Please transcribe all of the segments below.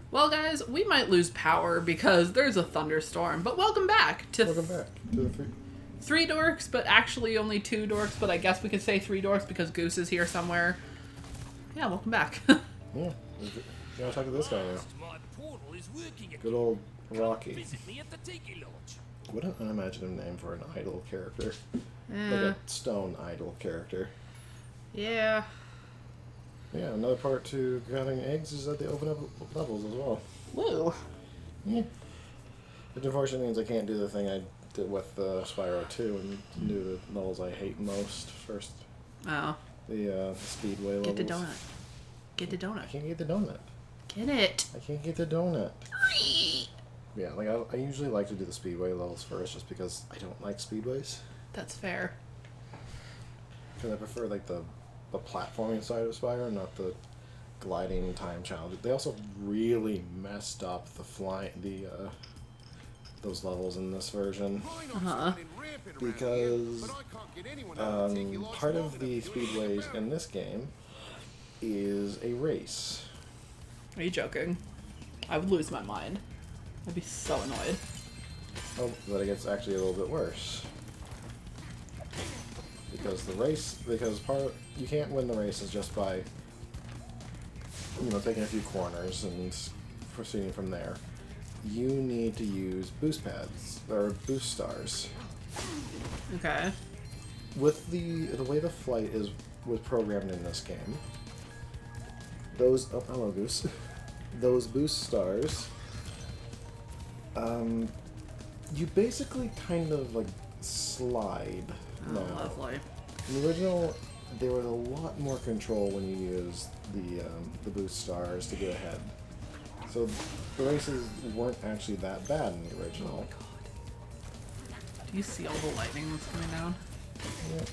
Well, guys, we might lose power because there's a thunderstorm, but welcome back to the three dorks, but actually only two dorks, but I guess we could say three dorks because Goose is here somewhere. Yeah, welcome back. Yeah. You gotta talk to this guy now. Good old Rocky. What an unimaginative name for an idol character. Like a stone idol character. Yeah. Yeah, another part to gathering eggs is that they open up levels as well. Woo. Yeah. Which unfortunately means I can't do the thing I did with Spyro 2 and do the levels I hate most first. Oh. The speedway levels. Get the donut. Get the donut. I can't get the donut. Get it. I can't get the donut. Yeah, like I usually like to do the speedway levels first just because I don't like speedways. That's fair. Because I prefer like the platforming side of Spyro, not the gliding time challenge. They also really messed up those levels in this version. Uh-huh. Because part of the speedways in this game is a race. Are you joking? I would lose my mind. I'd be so annoyed. Oh, but it gets actually a little bit worse. Because you can't win the races just by, taking a few corners and proceeding from there. You need to use boost pads, or boost stars. Okay. With the way the flight was programmed in this game, hello Goose. Those boost stars, you basically kind of like slide. Oh, lovely. In the original, there was a lot more control when you used the boost stars to get ahead. So the races weren't actually that bad in the original. Oh my god. Do you see all the lightning that's coming down? Yeah.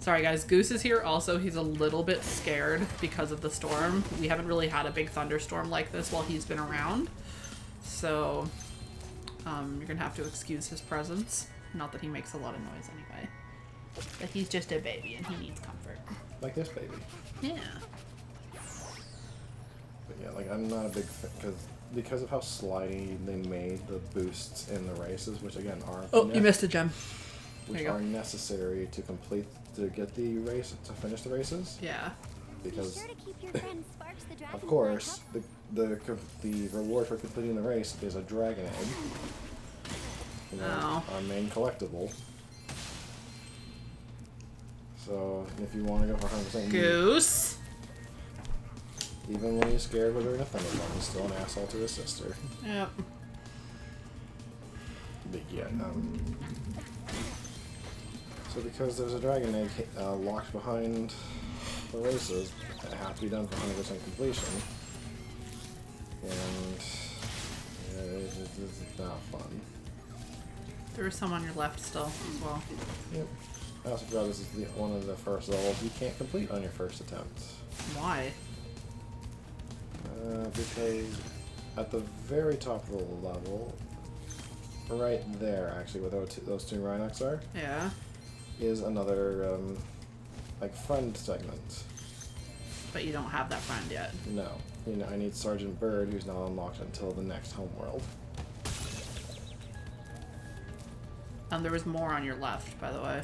Sorry guys, Goose is here also. He's a little bit scared because of the storm. We haven't really had a big thunderstorm like this while he's been around. So, you're gonna have to excuse his presence. Not that he makes a lot of noise anyway. But he's just a baby and he needs comfort. Like this baby. Yeah. But yeah, like I'm not a big fan because of how slidey they made the boosts in the races, which again are you missed a gem. Which are necessary to get the race to finish the races. Yeah. Because of course the reward for completing the race is a dragon egg. Our main collectible. So if you want to go for 100% Goose. Even when he's scared when they're in a thunderstorm, he's still an asshole to his sister. Yep. But yeah, so because there's a dragon egg locked behind the races that have to be done for 100% completion, and it's not fun. There is some on your left still as well. Yep. I also forgot this is one of the first levels you can't complete on your first attempt. Why? Because at the very top of the level, right there actually, where those two Rhinox are, Yeah. is another friend segment. But you don't have that friend yet. No. I need Sergeant Bird, who's not unlocked until the next homeworld. There was more on your left, by the way.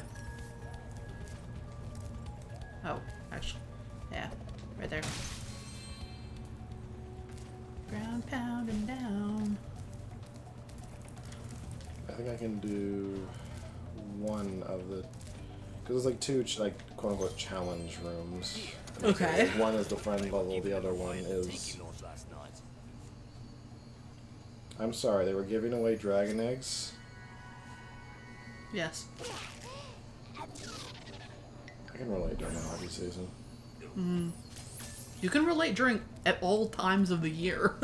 Oh, actually. Yeah, right there. Ground pounding down. I think I can do one of the... Because there's like two, quote-unquote, challenge rooms. Okay. One is the friend level, the other one is... I'm sorry, they were giving away dragon eggs? Yes. I can relate during the hockey season. Mm. You can relate at all times of the year.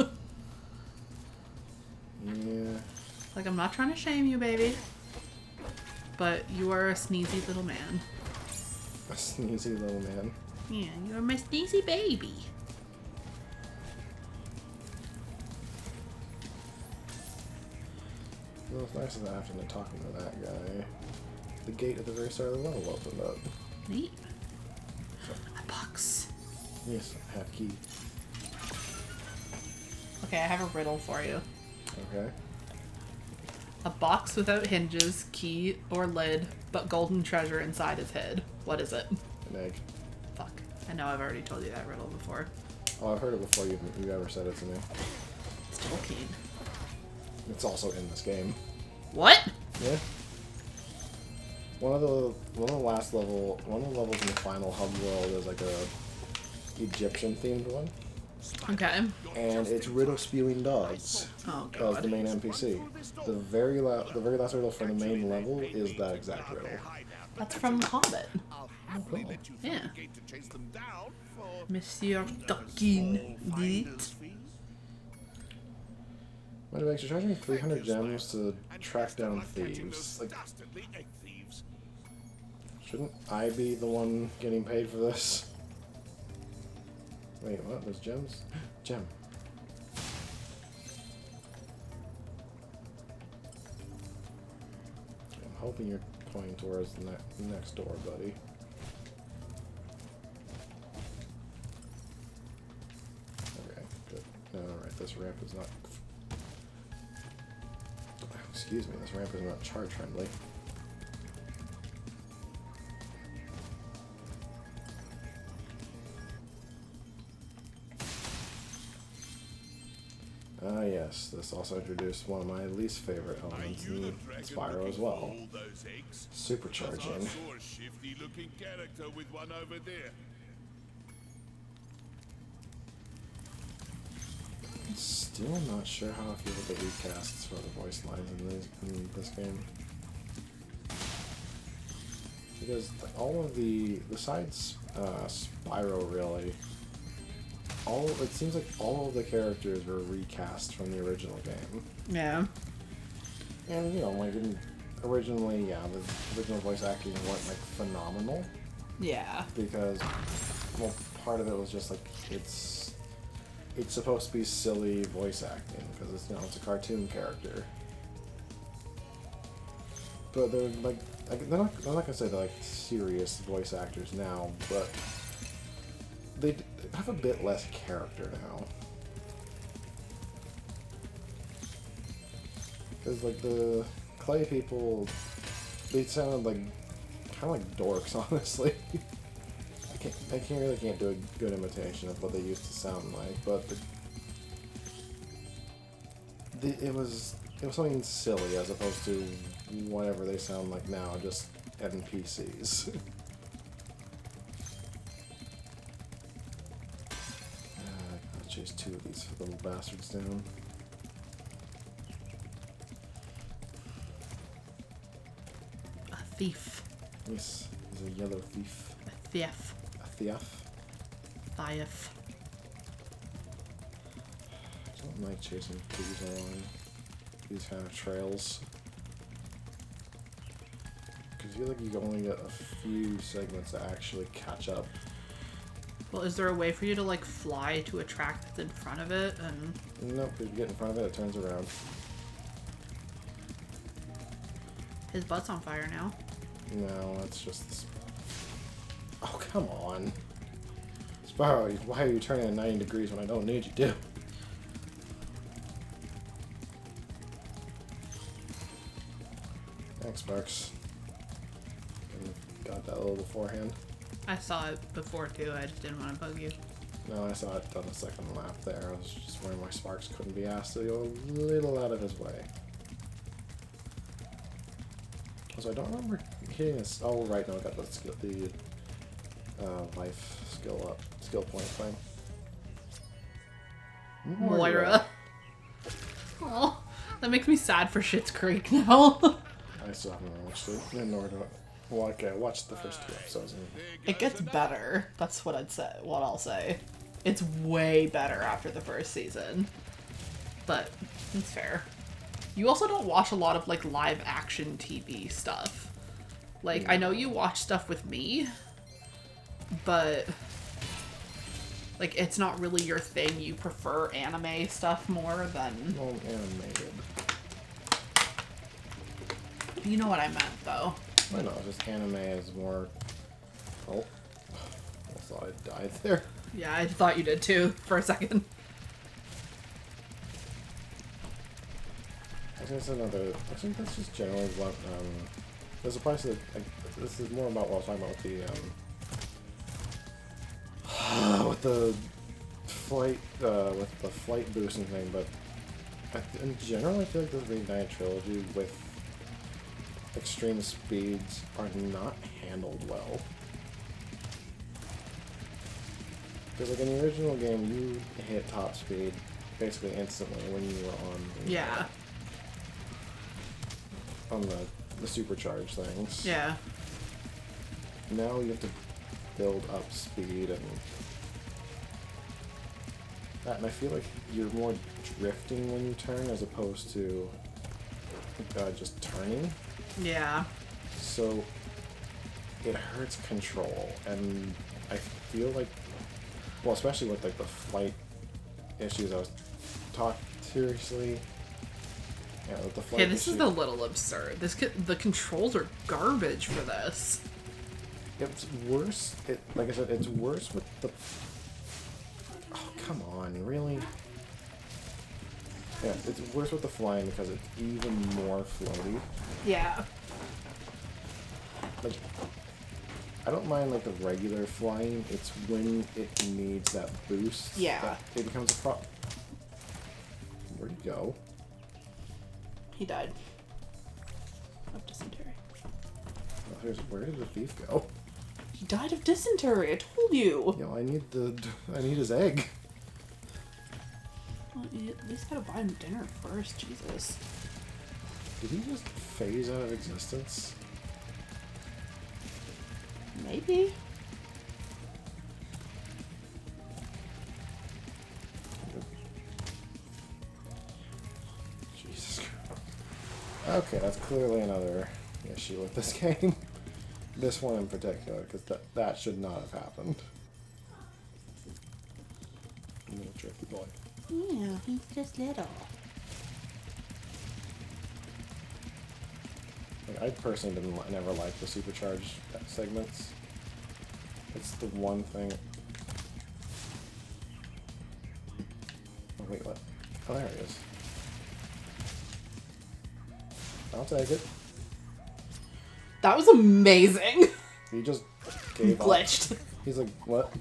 Yeah. Like, I'm not trying to shame you, baby. But you are a sneezy little man. A sneezy little man. Yeah, you're my sneezy baby. Well, it's nice that after talking to that guy, the gate at the very start of the level opened up. Neat. So, A box. yes, I have key. Okay, I have a riddle for you. Okay. A box without hinges, key, or lid, but golden treasure inside is hid. What is it? An egg. Fuck. I know I've already told you that riddle before. Oh, I've heard it before you ever said it to me. It's Tolkien. It's also in this game. What? Yeah. One of the levels in the final homeworld is like a Egyptian themed one. Okay. And it's riddle spewing dogs. Oh As god. the main NPC. The very last riddle from the main level is that exact riddle. That's from The Hobbit. Oh, cool. Yeah. Monsieur Tolkien did it. Mind if you're charging 300 gems to track down thieves? Like, shouldn't I be the one getting paid for this? Wait, what? There's gems? Gem. I'm hoping you're pointing towards the next door, buddy. Okay, good. No, alright, this ramp is not... Excuse me, this ramp is not charge friendly. Ah yes, this also introduced one of my least favorite elements in Spyro as well. Supercharging. Still not sure how I feel with the recasts for the voice lines in this game. Because all of besides Spyro really, it seems like all of the characters were recast from the original game. Yeah. And you know, like originally, yeah, the original voice acting weren't like phenomenal. Yeah. Because, well, part of it was just like it's supposed to be silly voice acting because it's a cartoon character. But they're like they're not gonna say they're like serious voice actors now, but they have a bit less character now. Because like the clay people, they sounded like kind of like dorks, honestly. I can't do a good imitation of what they used to sound like, but it was something silly as opposed to whatever they sound like now, just NPCs. I'll chase two of these little bastards down. A thief. Yes, he's a yellow thief. A thief. Thief? Thief. I don't like chasing thieves along these kind of trails. Because I feel like you can only get a few segments to actually catch up. Well, is there a way for you to, like, fly to a track that's in front of it? And Nope, if you get in front of it, it turns around. his butt's on fire now. No, that's just... Oh, come on. Spyro, why are you turning at 90 degrees when I don't need you to? Thanks, Sparks. Got that a little beforehand. I saw it before, too. I just didn't want to bug you. No, I saw it on the second lap there. I was just worried my Sparks couldn't be asked to go a little out of his way. So I don't remember hitting this. Oh, right, no, I got the life skill point thing. Moira. Oh, that makes me sad for Schitt's Creek now. I still haven't watched it, nor do I. Well, okay, I watched the first 2 episodes. And It gets better. That's what I'll say. It's way better after the first season. But it's fair. You also don't watch a lot of like live action TV stuff. Like I know you watch stuff with me, but like it's not really your thing. You prefer anime stuff more than well, animated. You know what I meant though. I know, just anime is more... Oh. I thought I died there. Yeah, I thought you did too for a second. There's another. Actually, that's just generally what. There's a price that. This is more about what I was talking about with the flight boosting thing, but in general, I feel like the Reignited Trilogy with extreme speeds are not handled well. Because like in the original game, you hit top speed basically instantly when you were on the supercharged things. Yeah. Now you have to build up speed and I feel like you're more drifting when you turn as opposed to just turning. Yeah. So it hurts control, and I feel like, well, especially with like the flight issues, I was talking seriously. Yeah, with the flight. Okay, this is a little absurd. The controls are garbage for this. It's worse. Like I said, it's worse with the. Oh, come on, really? Yeah, it's worse with the flying because it's even more floaty. Yeah. Like, I don't mind like the regular flying. It's when it needs that boost. Yeah. That it becomes a problem. Where'd he go? He died of dysentery. Well, where did the thief go? He died of dysentery. I told you. Yo, I need his egg. Well, you at least gotta buy him dinner first. Jesus. Did he just phase out of existence? Maybe. Jesus Christ. Okay, that's clearly another issue with this game. This one in particular, because that should not have happened. Little tricky boy. Yeah, he's just little. Like, I personally never liked the supercharged segments. It's the one thing. Oh, wait, what? Oh, there it is. I'll take it. That was amazing. He just gave up. Glitched. He's like, what?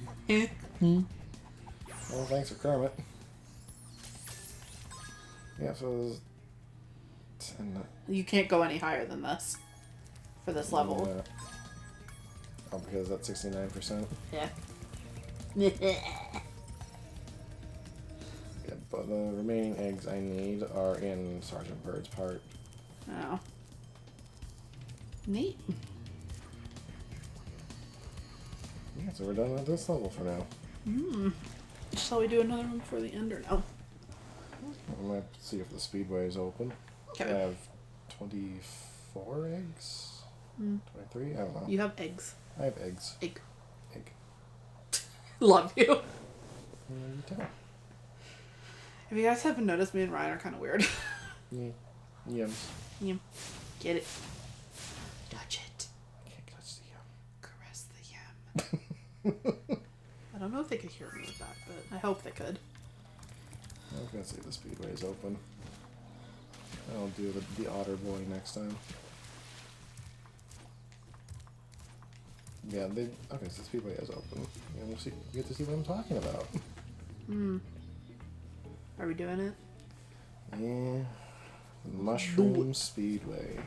Well, thanks for Kermit. Yeah, so there's 10. You can't go any higher than this for this level. Yeah. Oh, because that's 69%. Yeah. Yeah, but the remaining eggs I need are in Sergeant Bird's part. Oh. Neat. Yeah, so we're done with this level for now. Shall we do another one before the end or no? I might see if the speedway is open. Okay. I have 24 eggs? 23? I don't know. You have eggs. I have eggs. Egg. Egg. Love you. You too. If you guys haven't noticed, me and Ryan are kind of weird. Yeah. Yums. Yum. Get it. Touch it. Can't touch the yum. Caress the yum. I don't know if they could hear me with that, but I hope they could. I'm gonna see if the speedway is open. I'll do the otter boy next time. Yeah, okay, so the speedway is open. Yeah, we'll see. You get to see what I'm talking about. Are we doing it? Yeah. Mushroom Speedway.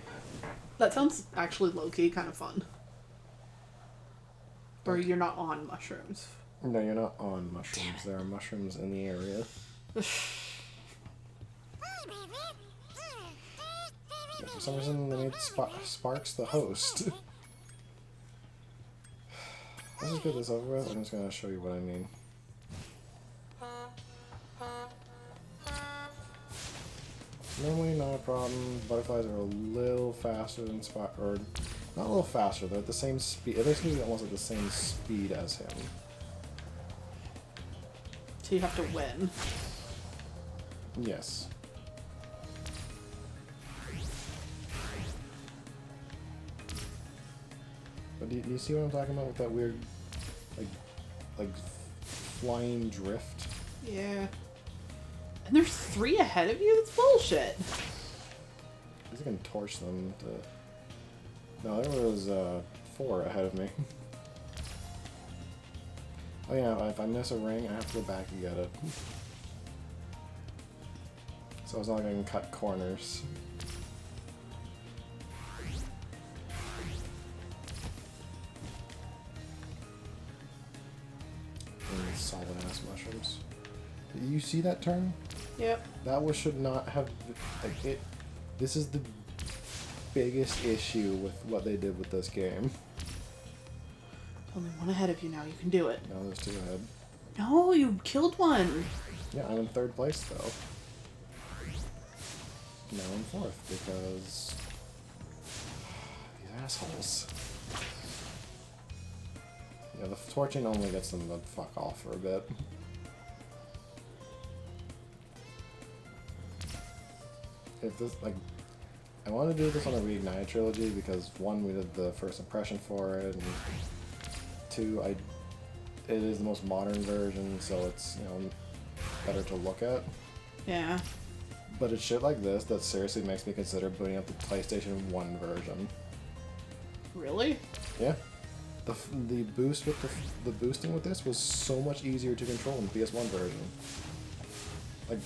That sounds actually low-key kind of fun. Or you're not on mushrooms. No, you're not on mushrooms. There are mushrooms in the area. Yeah, for some reason, they made Sparks the host. Let's just get this over with. I'm just going to show you what I mean. Normally not a problem. Butterflies are a little faster than or not a little faster. They're at the same speed. They're basically almost at the same speed as him. So you have to win. Yes. But do you see what I'm talking about with that weird, like flying drift? Yeah. And there's 3 ahead of you? That's bullshit. I can torch them to... No, there was 4 ahead of me. Oh yeah, if I miss a ring, I have to go back and get it. So it's not like I can cut corners. And solid ass mushrooms. You see that turn? Yep. That should not have... Like, this is the biggest issue with what they did with this game. Only one ahead of you now. You can do it. No, there's 2 ahead. No, you killed one. Yeah, I'm in 3rd place though. Now I'm 4th because these assholes. Yeah, the torching only gets them to fuck off for a bit. If this, like, I want to do this on a Reignited Trilogy because 1, we did the first impression for it, and 2, it is the most modern version, so it's, you know, better to look at. Yeah. But it's shit like this that seriously makes me consider booting up the PlayStation 1 version. Really? Yeah. The boost with the boosting with this was so much easier to control in the PS1 version. Like,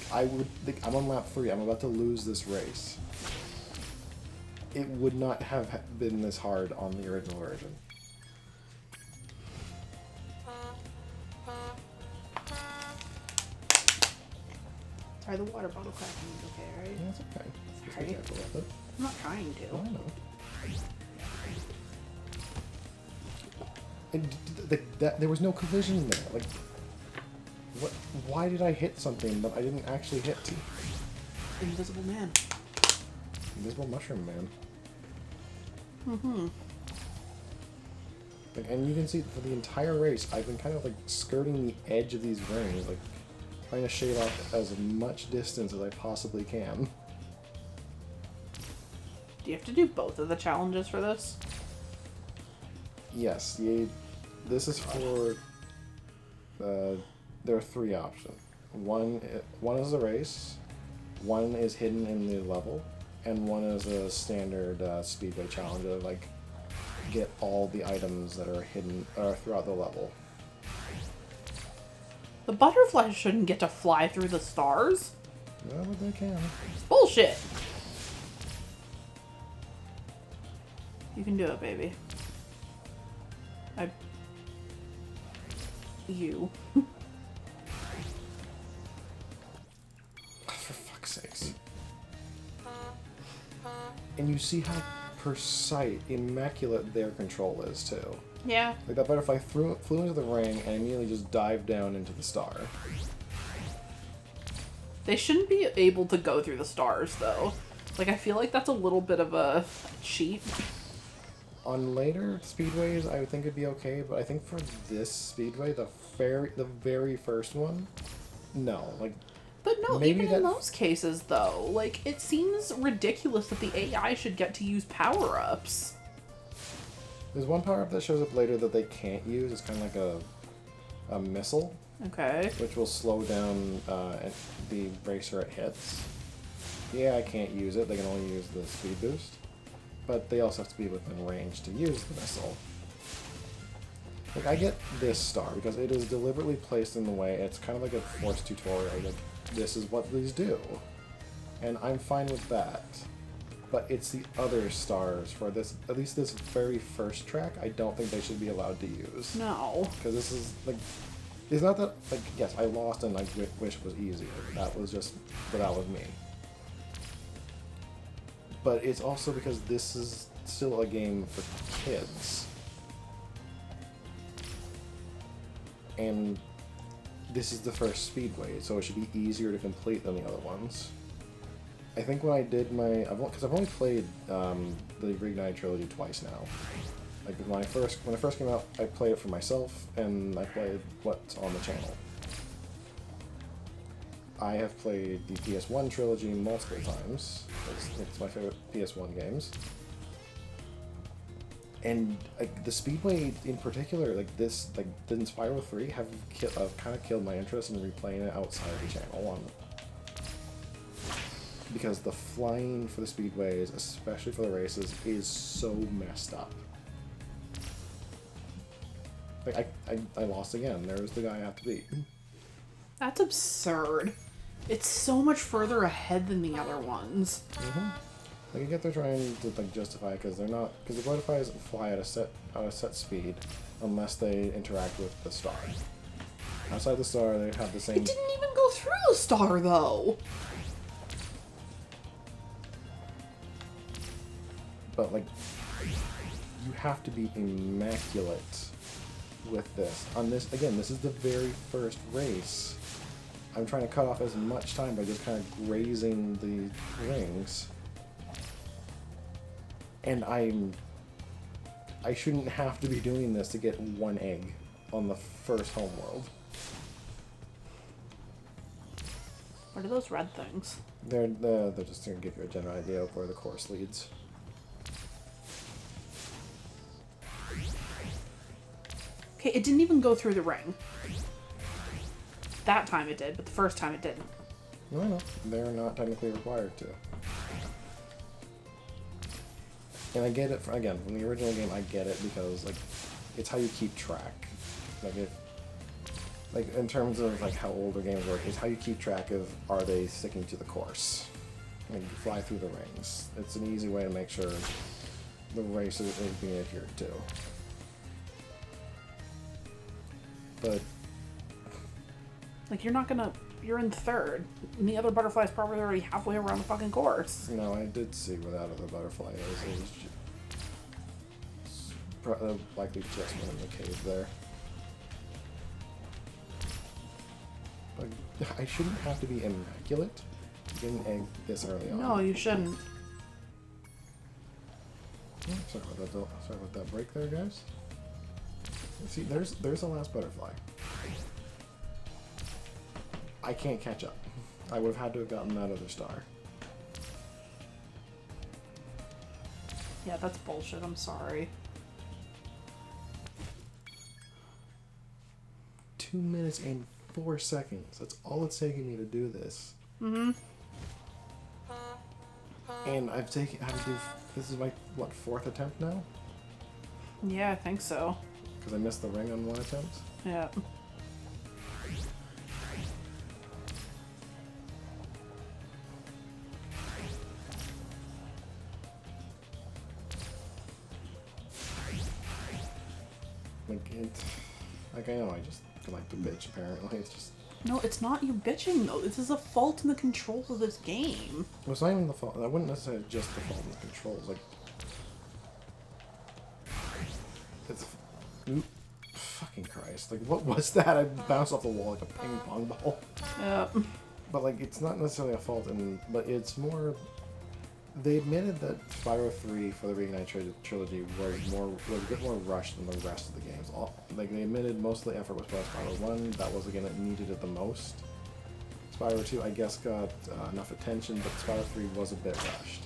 I'm on lap 3, I'm about to lose this race. It would not have been this hard on the original version. Sorry, the water bottle cracking is okay, right? Yeah, it's okay. Just Sorry. be careful with it. I'm not trying to. Oh, I know. There was no collision there. Like, what? Why did I hit something that I didn't actually hit? Invisible man. Invisible mushroom man. Mm-hmm. Like, and you can see for the entire race, I've been kind of like skirting the edge of these rings, like trying to shave off as much distance as I possibly can. Do you have to do both of the challenges for this? Yes, this is for. There are 3 options. One is a race, 1 is hidden in the level, and 1 is a standard speedway challenge to like get all the items that are hidden throughout the level. The butterflies shouldn't get to fly through the stars. No, but they can. Bullshit. You can do it, baby. You. For fuck's sakes. And you see how precise, immaculate their control is, too. Yeah. Like, that butterfly flew into the ring and immediately just dived down into the star. They shouldn't be able to go through the stars, though. Like, I feel like that's a little bit of a cheat. On later speedways, I would think it'd be okay, but I think for this speedway, the very first one, no. Like, but no, maybe even in those cases, though, like, it seems ridiculous that the AI should get to use power-ups. There's one power-up that shows up later that they can't use. It's kind of like a missile. Okay. Which will slow down the racer it hits. Yeah, I can't use it. They can only use the speed boost. But they also have to be within range to use the missile. Like, I get this star because it is deliberately placed in the way. It's kind of like a forced tutorial. Like, this is what these do. And I'm fine with that. But it's the other stars for this, at least this very first track, I don't think they should be allowed to use. No. Because this is, like, it's not that, like, yes, I lost and I wish it was easier. That was me. But it's also because this is still a game for kids. And this is the first speedway, so it should be easier to complete than the other ones. I think when I did because I've only played the Reignited Trilogy twice now. Like, when it first came out, I played it for myself, and I played what's on the channel. I have played the PS1 trilogy multiple times. It's my favorite PS1 games. And like, the Speedway in particular, like this, like the Spyro 3 have kind of killed my interest in replaying it outside the channel. because the flying for the speedways, especially for the races, is so messed up. Like, I lost again. There's the guy I have to beat. That's absurd. It's so much further ahead than the other ones. Mm-hmm. Like, I get they're trying to like justify because they're not, because the butterflies fly at a set speed unless they interact with the star. Outside the star, they have the same. It didn't even go through the star though. But like, you have to be immaculate with this. On this, again, this is the very first race. I'm trying to cut off as much time by just kind of grazing the rings. And I shouldn't have to be doing this to get one egg on the first homeworld. What are those red things? They're just going to give you a general idea of where the course leads. Okay, it didn't even go through the ring. That time it did, but the first time it didn't. No, they're not technically required to. And I get it, again, from the original game, I get it because, like, it's how you keep track. Like, in terms of, like, how older games work, it's how you keep track of, are they sticking to the course? Like, you fly through the rings. It's an easy way to make sure the race is being adhered to. But... Like, you're in third, and the other butterfly's probably already halfway around the fucking course. No, I did see where that other butterfly is. It was likely just one in the cave there. But I shouldn't have to be immaculate to get an egg this early on. No, you shouldn't. Oh, sorry about that break there, guys. See, there's the last butterfly. I can't catch up. I would have had to have gotten that other star. Yeah, that's bullshit. I'm sorry. 2 minutes and 4 seconds. That's all it's taking me to do this. Mm-hmm. And I've had to do, this is my, what, 4th attempt now? Yeah, I think so. Because I missed the ring on 1 attempt? Yeah. Like, I know I just like to bitch, apparently. It's just... No, it's not you bitching, though. This is a fault in the controls of this game. Well, it's not even the fault. I wouldn't necessarily just the fault in the controls. Like... It's... Fucking Christ. Like, what was that? I bounced off the wall like a ping pong ball. Yeah. But, like, it's not necessarily a fault, but it's more... They admitted that Spyro 3 for the Reignited Trilogy was a bit more rushed than the rest of the games. Like, they admitted most of the effort was put on Spyro 1. That was the game that needed it the most. Spyro 2, I guess, got enough attention, but Spyro 3 was a bit rushed.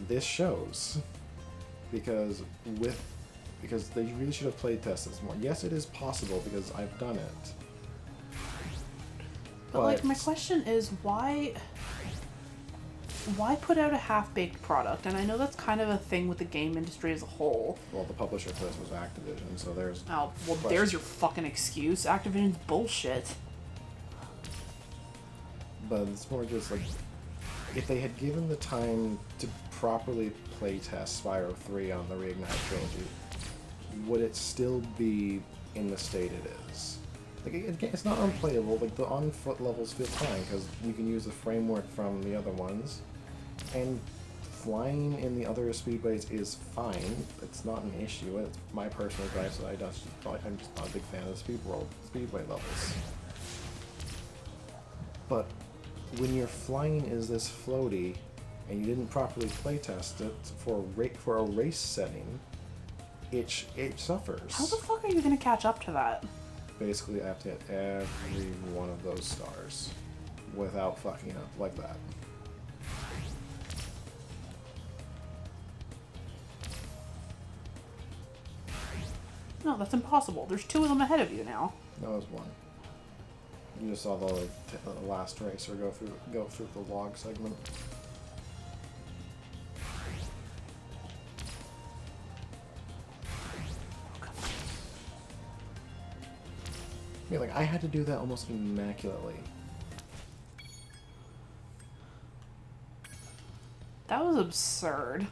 This shows. Because they really should have played tested this more. Yes, it is possible, because I've done it. But like, my question is, why put out a half-baked product? And I know that's kind of a thing with the game industry as a whole. Well, the publisher for this was Activision, so there's... Oh, well, there's your fucking excuse. Activision's bullshit. But it's more just like, if they had given the time to properly playtest Spyro 3 on the Reignited Trilogy, would it still be in the state it is? Like, it's not unplayable. Like, the on-foot levels feel fine, because you can use the framework from the other ones. And flying in the other speedways is fine. It's not an issue. It's my personal gripe, so I'm just not a big fan of the speedway levels. But when your flying is this floaty, and you didn't properly playtest it for a race setting, it suffers. How the fuck are you gonna catch up to that? Basically, I have to get every one of those stars without fucking up like that. No, that's impossible. There's 2 of them ahead of you now. No, it was 1. You just saw the last racer go through the log segment. I mean, like, I had to do that almost immaculately. That was absurd.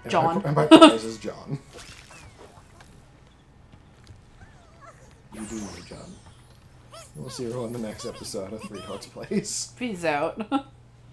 And John. My prize is John. You do me, John. We'll see you in the next episode of Three Dorks Plays. Peace out.